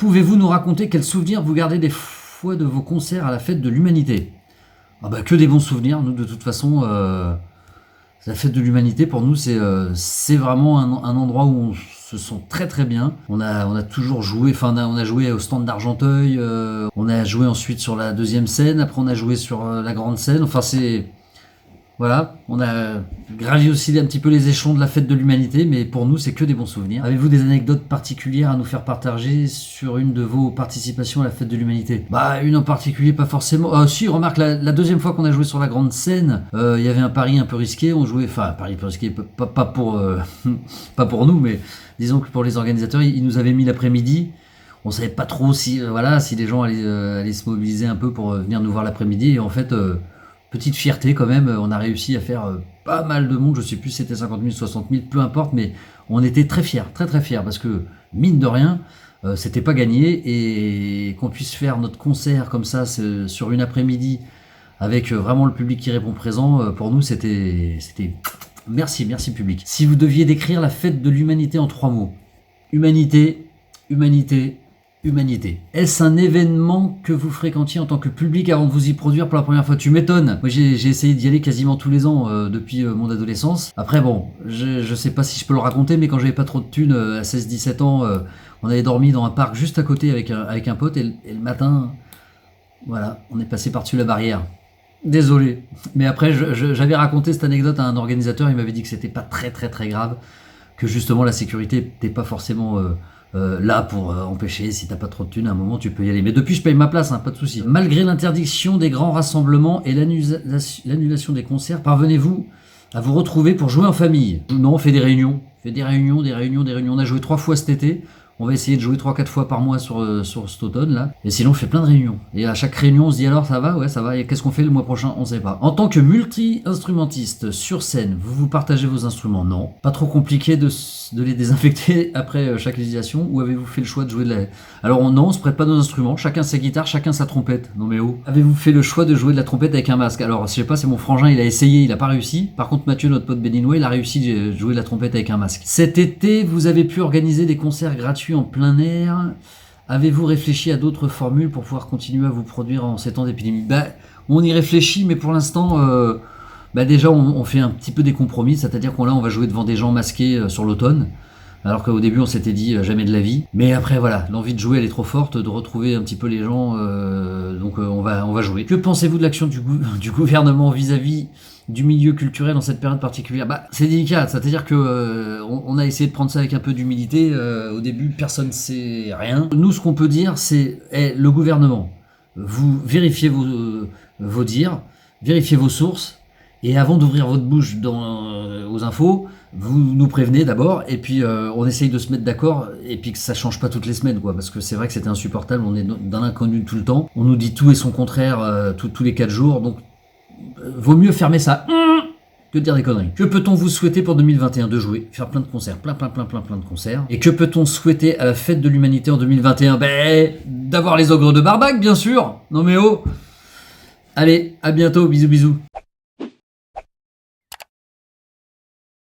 Pouvez-vous nous raconter quels souvenirs vous gardez des fois de vos concerts à la fête de l'humanité? Ah bah que des bons souvenirs, nous de toute façon, la fête de l'humanité pour nous c'est vraiment un endroit où on se sent très très bien. On a toujours joué, enfin on a joué au stand d'Argenteuil, on a joué ensuite sur la deuxième scène, après on a joué sur la grande scène, enfin c'est... Voilà, on a gravi aussi un petit peu les échelons de la fête de l'humanité, mais pour nous, c'est que des bons souvenirs. Avez-vous des anecdotes particulières à nous faire partager sur une de vos participations à la fête de l'humanité? Bah, une en particulier, pas forcément. Ah, si, remarque, la deuxième fois qu'on a joué sur la grande scène, il y avait un pari un peu risqué. On jouait, enfin, un pari un peu risqué, pas pour, pas pour nous, mais disons que pour les organisateurs, ils nous avaient mis l'après-midi. On savait pas trop si, si les gens allaient se mobiliser un peu pour venir nous voir l'après-midi. Et en fait, petite fierté quand même, on a réussi à faire pas mal de monde, je sais plus si c'était 50 000, 60 000, peu importe, mais on était très fiers, très très fiers, parce que mine de rien, c'était pas gagné, et qu'on puisse faire notre concert comme ça sur une après-midi, avec vraiment le public qui répond présent, pour nous c'était... Merci public. Si vous deviez décrire la fête de l'humanité en 3 mots: humanité, humanité, humanité. Est-ce un événement que vous fréquentiez en tant que public avant de vous y produire pour la première fois? Tu m'étonnes. Moi j'ai essayé d'y aller quasiment tous les ans depuis mon adolescence. Après bon, je sais pas si je peux le raconter, mais quand j'avais pas trop de thunes à 16-17 ans, on avait dormi dans un parc juste à côté avec un pote, et le matin, voilà, on est passé par-dessus la barrière. Désolé. Mais après j'avais raconté cette anecdote à un organisateur, il m'avait dit que c'était pas très très très grave, que justement la sécurité n'était pas forcément... là pour empêcher, si t'as pas trop de thunes, à un moment tu peux y aller. Mais depuis je paye ma place, hein, pas de souci. Malgré l'interdiction des grands rassemblements et l'annulation des concerts, parvenez-vous à vous retrouver pour jouer en famille? Non, on fait des réunions. On a joué 3 fois cet été. On va essayer de jouer 3-4 fois par mois sur cet automne là. Et sinon on fait plein de réunions. Et à chaque réunion on se dit alors ça va? Ouais ça va. Et qu'est-ce qu'on fait le mois prochain? On sait pas. En tant que multi-instrumentiste sur scène, vous partagez vos instruments? Non. Pas trop compliqué de les désinfecter après chaque utilisation? Ou avez-vous fait le choix de jouer de la... Alors non, on se prête pas nos instruments. Chacun sa guitare, chacun sa trompette. Non mais oh. Avez-vous fait le choix de jouer de la trompette avec un masque? Alors je sais pas, c'est mon frangin, il a essayé, il a pas réussi. Par contre Mathieu, notre pote béninois, il a réussi de jouer de la trompette avec un masque. Cet été, vous avez pu organiser des concerts gratuits en plein air. Avez-vous réfléchi à d'autres formules pour pouvoir continuer à vous produire en ces temps d'épidémie? Bah, on y réfléchit, mais pour l'instant, déjà on fait un petit peu des compromis, c'est-à-dire qu'on va jouer devant des gens masqués sur l'automne, alors qu'au début on s'était dit jamais de la vie. Mais après voilà, l'envie de jouer elle est trop forte, de retrouver un petit peu les gens, donc on va jouer. Que pensez-vous de l'action du gouvernement vis-à-vis du milieu culturel dans cette période particulière? Bah, c'est délicat, c'est-à-dire que on a essayé de prendre ça avec un peu d'humilité. Au début, personne ne sait rien. Nous, ce qu'on peut dire, c'est le gouvernement. Vous vérifiez vos dires, vérifiez vos sources, et avant d'ouvrir votre bouche aux infos, vous nous prévenez d'abord, et puis on essaye de se mettre d'accord, et puis que ça change pas toutes les semaines, quoi, parce que c'est vrai que c'était insupportable. On est dans l'inconnu tout le temps. On nous dit tout et son contraire tous les 4 jours, donc vaut mieux fermer ça que de dire des conneries. Que peut-on vous souhaiter pour 2021? De jouer, faire plein de concerts, plein de concerts. Et que peut-on souhaiter à la fête de l'humanité en 2021? D'avoir les ogres de Barbac, bien sûr. Non mais oh. Allez, à bientôt, bisous.